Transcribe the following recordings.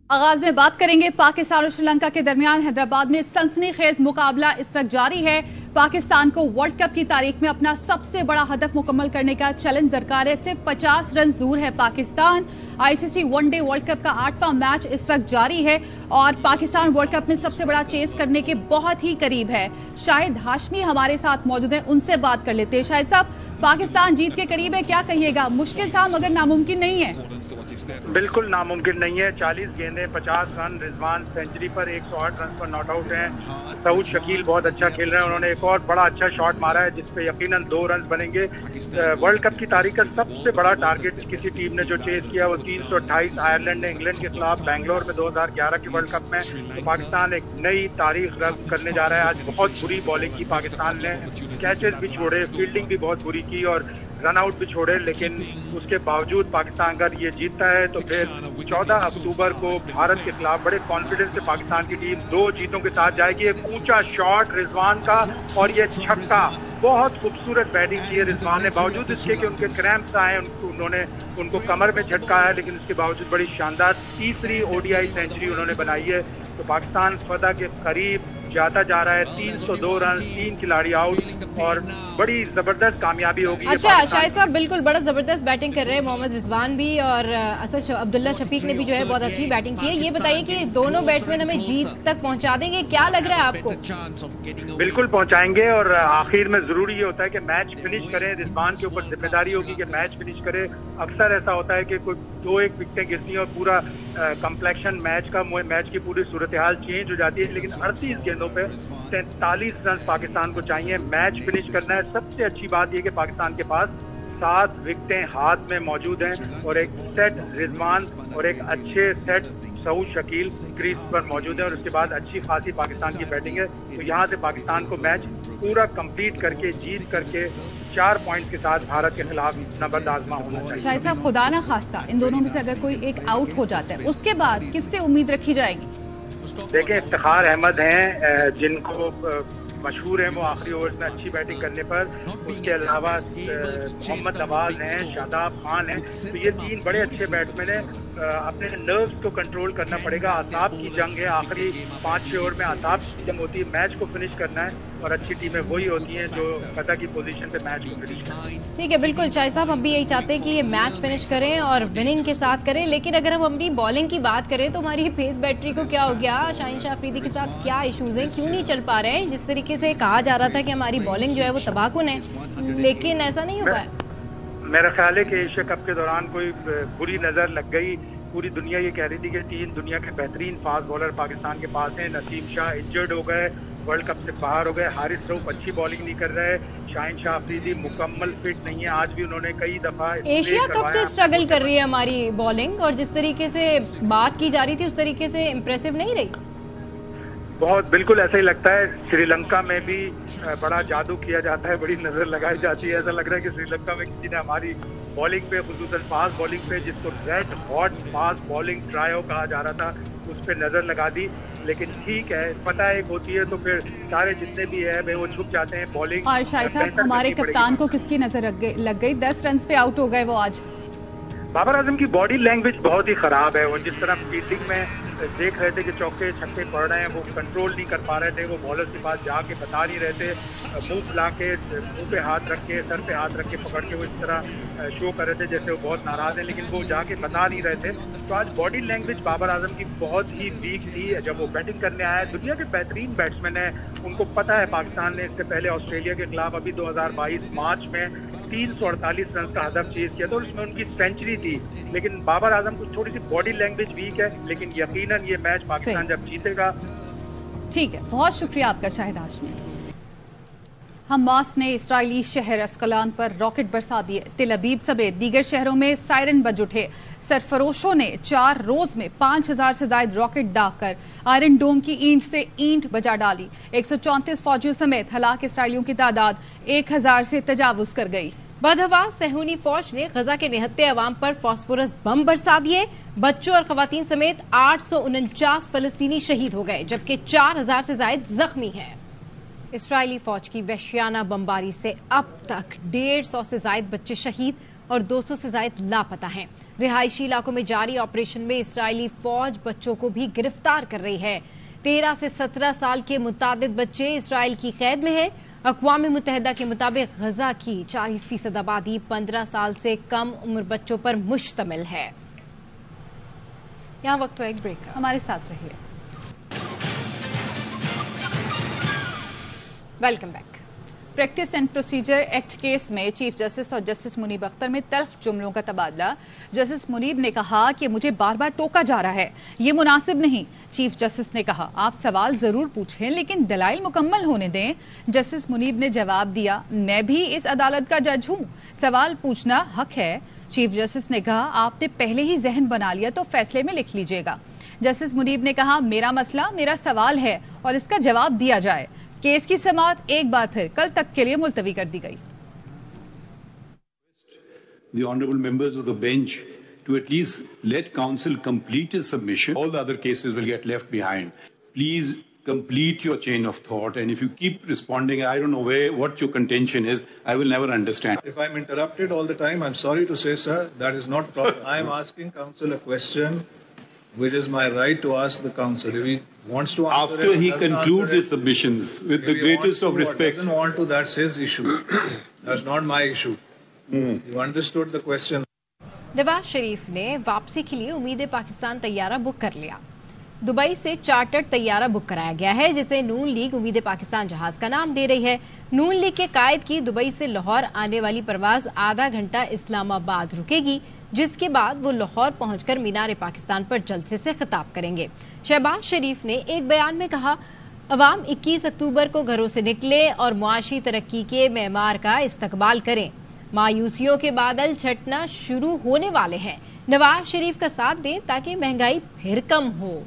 आगाज में बात करेंगे पाकिस्तान और श्रीलंका के दरमियान हैदराबाद में सनसनीखेज मुकाबला इस वक्त जारी है। पाकिस्तान को वर्ल्ड कप की तारीख में अपना सबसे बड़ा हदफ मुकम्मल करने का चैलेंज दरकार है। सिर्फ 50 रन दूर है Pakistan. ICC one day world cup का 8वां मैच इस वक्त जारी है और पाकिस्तान वर्ल्ड कप में सबसे बड़ा चेस करने के बहुत ही करीब है। शाहिद हाशमी हमारे साथ मौजूद हैं, उनसे बात कर लेते हैं। शाहिद साहब, पाकिस्तान जीत के करीब है, क्या कहिएगा? मुश्किल था मगर नामुमकिन नहीं है। बिल्कुल नामुमकिन नहीं है। 40 गेंदें 50 रन, रिजवान सेंचुरी पर 108 रन पर नॉट आउट हैं। सऊद शकील बहुत अच्छा खेल रहे हैं, उन्होंने एक और बड़ा अच्छा शॉट मारा है जिसपे यकीनन 2 रन बनेंगे। वर्ल्ड कप की तारीख का सबसे बड़ा टारगेट किसी टीम ने जो चेस किया वो 328 आयरलैंड ने इंग्लैंड के खिलाफ बेंगलोर में 2011 के वर्ल्ड कप में। तो पाकिस्तान एक नई तारीख रद्द करने जा रहा है। आज बहुत बुरी बॉलिंग की पाकिस्तान ने, कैचेस भी छोड़े, फील्डिंग भी बहुत बुरी की और रन आउट भी छोड़े, लेकिन उसके बावजूद पाकिस्तान अगर ये जीतता है तो फिर 14 अक्टूबर को भारत के खिलाफ बड़े कॉन्फिडेंस से पाकिस्तान की टीम 2 जीतों के साथ जाएगी। एक ऊंचा शॉट रिजवान का और ये छक्का, बहुत खूबसूरत बैटिंग की है रिजवान ने, बावजूद इसके कि उनके क्रैम्प्स आए, उन्होंने उनको कमर में झटका है, लेकिन उसके बावजूद बड़ी शानदार तीसरी ओडीआई सेंचुरी उन्होंने बनाई है। तो पाकिस्तान फतह के करीब जाता जा रहा है। 302 रन, 3 खिलाड़ी आउट और बड़ी जबरदस्त कामयाबी होगी। अच्छा शाहिद साहब, बिल्कुल बड़ा जबरदस्त बैटिंग कर रहे हैं मोहम्मद रिजवान भी और अब्दुल्ला शफीक ने भी जो है बहुत अच्छी बैटिंग की है। ये बताइए कि दोनों बैट्समैन हमें जीत तक पहुंचा देंगे, क्या लग रहा है आपको? बिल्कुल पहुंचाएंगे और आखिर में जरूरी ये होता है कि मैच फिनिश करें। रिजवान के ऊपर जिम्मेदारी होगी कि मैच फिनिश करे। अक्सर ऐसा होता है कि कोई 2-1 विकेटें गिरती हैं और पूरा कम्प्लेक्शन मैच की पूरी सूरत हाल चेंज हो जाती है, लेकिन 38 गेंदों पे 43 रन पाकिस्तान को चाहिए, मैच फिनिश करना है। सबसे अच्छी बात यह कि पाकिस्तान के पास 7 विकेटें हाथ में मौजूद हैं और एक सेट रिजवान और एक अच्छे सेट सऊद शकील क्रीज पर मौजूद है और उसके बाद अच्छी खासी पाकिस्तान की बैटिंग है। तो यहाँ से पाकिस्तान को मैच पूरा कंप्लीट करके, जीत करके 4 पॉइंट्स के साथ भारत के खिलाफ नबर्द आजमा होना चाहिए। शाहिद साहब, खुदा ना खास्ता इन दोनों में से अगर कोई एक आउट हो जाता है, उसके बाद किससे उम्मीद रखी जाएगी? देखें, इफ्तिखार अहमद हैं जिनको मशहूर हैं वो आखिरी ओवर में अच्छी बैटिंग करने पर। उसके अलावा मोहम्मद नवाज हैं, शादाब खान हैं। तो ये 3 बड़े अच्छे बैट्समैन हैं। अपने नर्व्स को कंट्रोल करना पड़ेगा। आसाब की जंग है, आखिरी 5-6 ओवर में आसाब की जंग होती है। मैच को फिनिश करना है और अच्छी टीमें वही होती हैं जो फतह की पोजीशन पे मैच को फिनिश करें। ठीक है, बिल्कुल शाहिद साहब, हम भी यही चाहते हैं कि ये मैच फिनिश करें और विनिंग के साथ करें। लेकिन अगर हम अपनी बॉलिंग की बात करें तो हमारी पेस बैटरी को क्या हो गया? शाहीन शाह अफरीदी के साथ क्या इश्यूज हैं, क्यों नहीं चल पा रहे हैं? जिस तरीके से कहा जा रहा था कि हमारी बॉलिंग जो है वो तबाहकुन है, लेकिन ऐसा नहीं हो पाया। मेरा ख्याल है कि एशिया कप के दौरान कोई बुरी नजर लग गई। पूरी दुनिया ये कह रही थी कि 3 दुनिया के बेहतरीन फास्ट बॉलर पाकिस्तान के पास हैं। नसीम शाह इंजर्ड हो गए, वर्ल्ड कप से बाहर हो गए। हारिस रऊफ अच्छी बॉलिंग नहीं कर रहे। शाहीन शाह अफरीदी मुकम्मल फिट नहीं है। आज भी उन्होंने कई दफा एशिया कप से स्ट्रगल कर रही है हमारी बॉलिंग और जिस तरीके से बात की जा रही थी उस तरीके से इम्प्रेसिव नहीं रही। बहुत बिल्कुल ऐसा ही लगता है। श्रीलंका में भी बड़ा जादू किया जाता है, बड़ी नजर लगाई जाती है। ऐसा लग रहा है कि श्रीलंका में किसी ने हमारी बॉलिंग पे, खुसूसन फास्ट बॉलिंग पे, जिसको red hot fast bowling trio कहा जा रहा था, उस पर नजर लगा दी। लेकिन ठीक है, पता एक होती है तो फिर सारे जितने भी है वो छुप जाते हैं बॉलिंग। और शाहिद साहब, हमारे कप्तान को किसकी नजर लग गई? 10 रन पे आउट हो गए वो आज। बाबर आजम की बॉडी लैंग्वेज बहुत ही खराब है। वो जिस तरह फील्डिंग में देख रहे थे कि चौके छक्के पड़ रहे हैं, वो कंट्रोल नहीं कर पा रहे थे। वो बॉलर के पास जाके बता नहीं रहे थे, मुंह फुला के, मुंह पे हाथ रख के, सर पे हाथ रख के पकड़ के वो इस तरह शो कर रहे थे जैसे वो बहुत नाराज हैं, लेकिन वो जाके बता नहीं रहे थे। तो आज बॉडी लैंग्वेज बाबर आजम की बहुत ही वीक थी। जब वो बैटिंग करने आया, दुनिया के बेहतरीन बैट्समैन है, उनको पता है पाकिस्तान ने इससे पहले ऑस्ट्रेलिया के खिलाफ अभी 2022 मार्च में 348 रन का हदफ चेज किया था और उसमें उनकी सेंचुरी थी। लेकिन बाबर आजम को थोड़ी सी बॉडी लैंग्वेज वीक है, लेकिन यकीनन ये मैच पाकिस्तान जब जीतेगा। ठीक है, बहुत शुक्रिया आपका शाहिद हाशमी। हमास ने इस्राएली शहर अस्कलान पर रॉकेट बरसा दिए। तिल अबीब समेत दीगर शहरों में सायरन बज उठे। सरफरोशों ने 4 रोज में 5000 से ज्यादा रॉकेट दागकर आयरन डोम की ईंट से ईंट बजा डाली। 134 फौजियों समेत हलाक इसराइलियों की तादाद 1000 से तजावुज कर गई। बदहवा सेहूनी फौज ने गजा के निहत्ते अवाम पर फास्फोरस बम बरसा दिए। बच्चों और खवातीन समेत 849 फलस्तीनी शहीद हो गए, जबकि 4000 से ज्यादा जख्मी हैं। इसराइली फौज की वहशियाना बमबारी से अब तक 150 से ज्यादा बच्चे शहीद और 200 से ज्यादा लापता हैं। رہائشی علاقوں میں جاری آپریشن میں اسرائیلی فوج بچوں کو بھی گرفتار کر رہی ہے۔ 13 سے 17 سال کے متعدد بچے اسرائیل کی قید میں ہیں۔ اقوام متحدہ کے مطابق غزہ کی 40% آبادی 15 سال سے کم عمر بچوں پر مشتمل ہے۔ یہاں وقت ہو ایک بریک کا، ہمارے ساتھ رہیے۔ Welcome back. Practice and procedure act case میں چیف جسٹس اور جسٹس منیب اختر میں تلخ جملوں کا تبادلہ۔ جسٹس منیب نے کہا کہ مجھے بار بار ٹوکا جا رہا ہے، یہ مناسب نہیں۔ چیف جسٹس نے کہا آپ سوال ضرور پوچھیں لیکن دلائل مکمل ہونے دیں۔ جسٹس منیب نے جواب دیا میں بھی اس عدالت کا جج ہوں، سوال پوچھنا حق ہے۔ چیف جسٹس نے کہا آپ نے پہلے ہی ذہن بنا لیا تو فیصلے میں لکھ لیجیے گا۔ جسٹس منیب نے کہا میرا مسئلہ میرا سوال ہے اور اس کا جواب دیا جائے۔ کیس کی سماعت ایک بار پھر کل تک کے لیے ملتوی کر دی گئی۔ The honourable members of the bench to at least let counsel complete his submission. All the other cases will get left behind. Please complete your chain of thought, and if you keep responding, I don't know what your contention is, I will never understand. If I'm interrupted all the time, I'm sorry to say, sir, that is not proper. I am asking counsel a question, which is my right to ask the counsel. If he wants to answer After it, he doesn't concludes answer his submissions with If the he greatest wants of to or respect. doesn't want to, that's his issue. That's not my issue. You understood the question. Nawaz Sharif نے واپسی کے لیے امید پاکستان طیارہ بک کر لیا۔ Dubai سے chartered طیارہ بک کرایا گیا ہے جسے نون لیگ امید پاکستان جہاز کا نام دے رہی ہے۔ نون لیگ کے قائد کی دبئی سے لاہور آنے والی پرواز آدھا گھنٹہ اسلام آباد رکے گی، جس کے بعد وہ لاہور پہنچ کر مینار پاکستان پر جلسے سے خطاب کریں گے۔ شہباز شریف نے ایک بیان میں کہا عوام 21 اکتوبر کو گھروں سے نکلے اور معاشی ترقی کے معمار کا استقبال کریں۔ مایوسیوں کے بادل چھٹنا شروع ہونے والے ہیں، نواز شریف کا ساتھ دیں تاکہ مہنگائی پھر کم ہو۔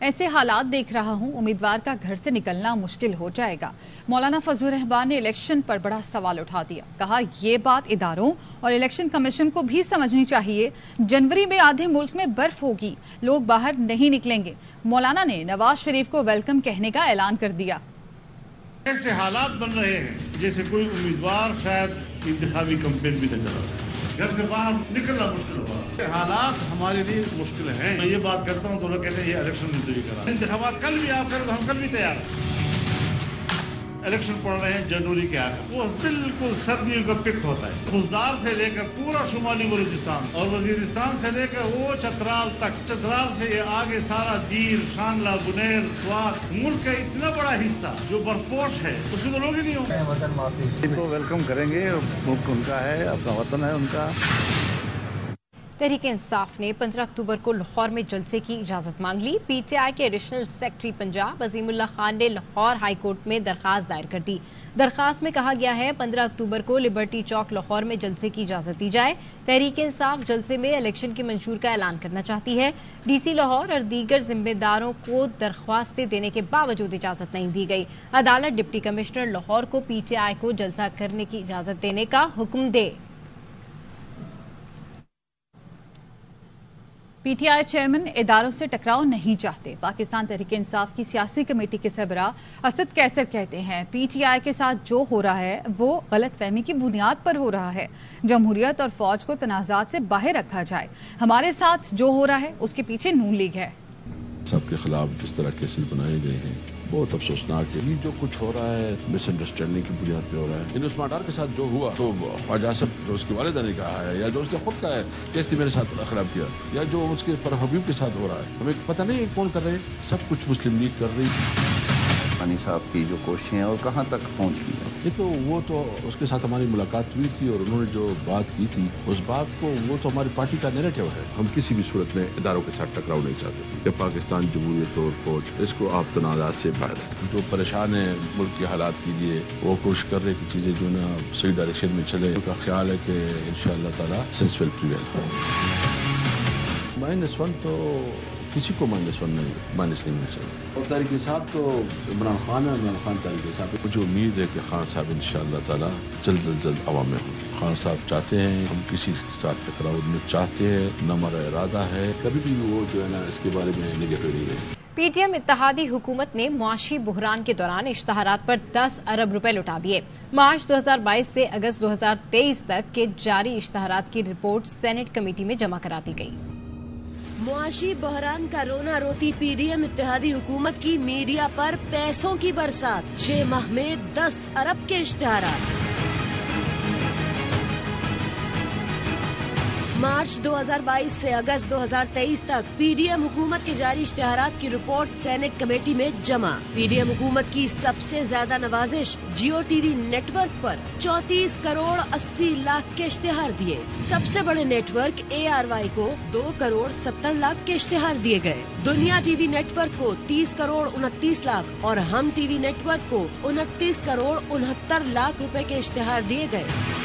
ایسے حالات دیکھ رہا ہوں امیدوار کا گھر سے نکلنا مشکل ہو جائے گا۔ مولانا فضل الرحمان نے الیکشن پر بڑا سوال اٹھا دیا، کہا یہ بات اداروں اور الیکشن کمیشن کو بھی سمجھنی چاہیے۔ جنوری میں آدھے ملک میں برف ہوگی، لوگ باہر نہیں نکلیں گے۔ مولانا نے نواز شریف کو ویلکم کہنے کا اعلان کر دیا۔ ایسے حالات بن رہے ہیں جیسے کوئی امیدوار شاید انتخابی کمپین بھی نہ چلا سکے، گھر سے باہر نکلنا مشکل ہوا۔ حالات ہمارے لیے مشکل ہیں۔ میں یہ بات کرتا ہوں تو لوگ کہتے ہیں یہ الیکشن ملتوی کرا، انتخابات کل بھی آپ کریں تو ہم کل بھی تیار ہیں۔ الیکشن پڑ رہے ہیں جنوری کے آخر، وہ بالکل سردیوں کا پک ہوتا ہے۔ خوزدار سے لے کر پورا شمالی بلوچستان اور وزیرستان سے لے کر وہ چترال تک، چترال سے یہ آگے سارا دیر، شانلہ، بنیر، سوات، ملک کا اتنا بڑا حصہ جو برپوش ہے اس میں تو لوگ ہی نہیں ہوں گے۔ ان کو ویلکم کریں گے، ملک ان کا ہے، اپنا وطن ہے ان کا۔ تحریک انصاف نے 15 اکتوبر کو لاہور میں جلسے کی اجازت مانگ لی۔ پی ٹی آئی کے ایڈیشنل سیکرٹری پنجاب عظیم اللہ خان نے لاہور ہائی کورٹ میں درخواست دائر کر دی۔ درخواست میں کہا گیا ہے 15 اکتوبر کو لبرٹی چوک لاہور میں جلسے کی اجازت دی جائے۔ تحریک انصاف جلسے میں الیکشن کی منشور کا اعلان کرنا چاہتی ہے۔ ڈی سی لاہور اور دیگر ذمہ داروں کو درخواستیں دینے کے باوجود اجازت نہیں دی گئی۔ عدالت ڈپٹی کمشنر لاہور کو پی ٹی آئی کو جلسہ کرنے کی اجازت دینے کا حکم دے۔ پی ٹی آئی چیئرمین اداروں سے ٹکراؤ نہیں چاہتے۔ پاکستان تحریک انصاف کی سیاسی کمیٹی کے سربراہ اسد کیسر کہتے ہیں پی ٹی آئی کے ساتھ جو ہو رہا ہے وہ غلط فہمی کی بنیاد پر ہو رہا ہے۔ جمہوریت اور فوج کو تنازعات سے باہر رکھا جائے۔ ہمارے ساتھ جو ہو رہا ہے اس کے پیچھے نون لیگ ہے۔ سب کے خلاف جس طرح کیسز بنائے گئے ہیں بہت افسوسناک ہے۔ یہ جو کچھ ہو رہا ہے مس انڈرسٹینڈنگ کی بنیاد پہ ہو رہا ہے۔ عثمان ڈار کے ساتھ جو ہوا تو خواجہ آصف جو اس کی والدہ نے کہا ہے یا جو اس نے خود کہا ہے کہ اس نے میرے ساتھ خراب کیا، یا جو اس کے پر حبیب کے ساتھ ہو رہا ہے، ہمیں پتہ نہیں کون کر رہے ہیں، سب کچھ مسلم لیگ کر رہی ہے۔ غنی صاحب کی جو کوششیں ہیں اور کہاں تک پہنچ گئی ہیں؟ یہ تو وہ تو اس کے ساتھ ہماری ملاقات ہوئی تھی اور انہوں نے جو بات کی تھی اس بات کو وہ تو ہماری پارٹی کا نیریٹو ہے۔ ہم کسی بھی صورت میں اداروں کے ساتھ ٹکراؤ نہیں چاہتے کہ پاکستان جمہوریت اور فوج اس کو آپ تنازعات سے باہر ہے۔ جو پریشان ہیں ملک کے حالات کے لیے وہ کوشش کر رہے کہ چیزیں جو نا صحیح ڈائریکشن میں چلے۔ ان کا خیال ہے کہ انشاءاللہ تعالیٰ سینس ول پریویل۔ -1 تو کسی کو -1 نہیں مائنس نہیں ہونا چاہیے۔ اور تحریک انصاف تو عمران خان ہے، عمران خان تحریک انصاف۔ مجھے امید ہے کہ خان صاحب انشاءاللہ تعالیٰ جلد از جلد عوام میں ہوں۔ خان صاحب چاہتے ہیں ہم کسی کے ساتھ ٹکراؤ میں چاہتے ہیں، نہ ہمارا ارادہ ہے کبھی بھی وہ جو ہے نا اس کے بارے میں نگیٹو نہیں رہے۔ पी टी एम इत्तेहादी हुकूमत ने मुआशी बुहरान के दौरान इश्तहारात पर 10 अरब रुपए लौटा दिए। मार्च 2022 से अगस्त 2023 तक के जारी इश्तहारात की रिपोर्ट सेनेट कमेटी में जमा करा दी गई। मुआशी बहरान का रोना रोती पीडीएम इत्तेहादी हुकूमत की मीडिया पर पैसों की बरसात, 6 माह में 10 अरब के इश्तहारात। मार्च 2022 से अगस्त 2023 तक पीडीएम हुकूमत के जारी इश्तहारात की रिपोर्ट सेनेट कमेटी में जमा। पीडीएम हुकूमत की सबसे ज्यादा नवाजिश जियो टीवी नेटवर्क पर 34 करोड़ 80 लाख के इश्तहार दिए। सबसे बड़े नेटवर्क ARY को 2 करोड़ 70 लाख के इश्तहार दिए गए। दुनिया टीवी नेटवर्क को 30 करोड़ 29 लाख और हम टीवी नेटवर्क को 29 करोड़ 69 लाख रुपए के इश्तहार दिए गए।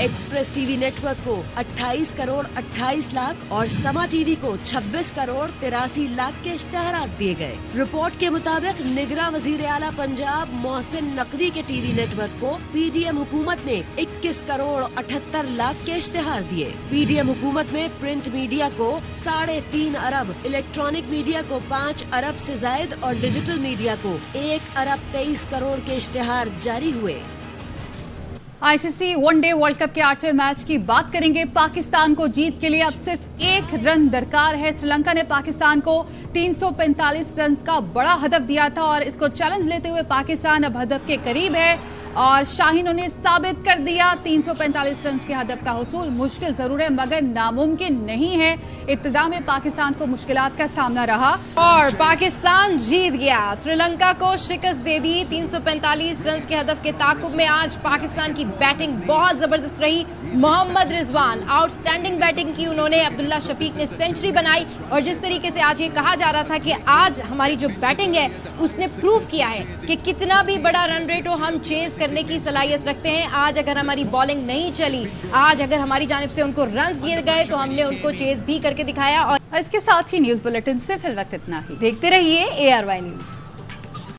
एक्सप्रेस टीवी नेटवर्क को 28 करोड़ 28 लाख और समा टीवी को 26 करोड़ 83 लाख के इश्तहारात दिए गए। रिपोर्ट के मुताबिक निगरां वजीर आला पंजाब मोहसिन नकवी के टीवी नेटवर्क को पीडीएम हुकूमत ने 21 करोड़ 78 लाख के इश्तहार दिए। पीडीएम हुकूमत में प्रिंट मीडिया को 3.5 अरब, इलेक्ट्रॉनिक मीडिया को 5 अरब से जायद और डिजिटल मीडिया को 1 अरब 23 करोड़ के इश्तहार जारी हुए। आईसीसी वनडे वर्ल्ड कप के 8वें मैच की बात करेंगे। पाकिस्तान को जीत के लिए अब सिर्फ 1 रन दरकार है। श्रीलंका ने पाकिस्तान को 345 रन का बड़ा हदफ दिया था और इसको चैलेंज लेते हुए पाकिस्तान अब हदफ के करीब है और शाहीनों ने साबित कर दिया 345 रन के हदफ का हुसूल मुश्किल जरूर है मगर नामुमकिन नहीं है। इब्तिदा में पाकिस्तान को मुश्किलात का सामना रहा और पाकिस्तान जीत गया, श्रीलंका को शिकस्त दे दी। 345 रन के हदफ के ताकुब में आज पाकिस्तान की बैटिंग बहुत जबरदस्त रही। मोहम्मद रिजवान आउटस्टैंडिंग बैटिंग की, उन्होंने अब्दुल्ला शफीक ने सेंचुरी बनाई और जिस तरीके से आज ये कहा जा रहा था कि आज हमारी जो बैटिंग है उसने प्रूव किया है कि कितना भी बड़ा रन रेट हो हम चेज करने की सलाहियत रखते हैं। आज अगर हमारी बॉलिंग नहीं चली, आज अगर हमारी जानिब से उनको रन दिए गए तो हमने उनको चेज भी करके दिखाया। और इसके साथ ही न्यूज बुलेटिन से फिल वक्त इतना ही। देखते रहिए ARY न्यूज।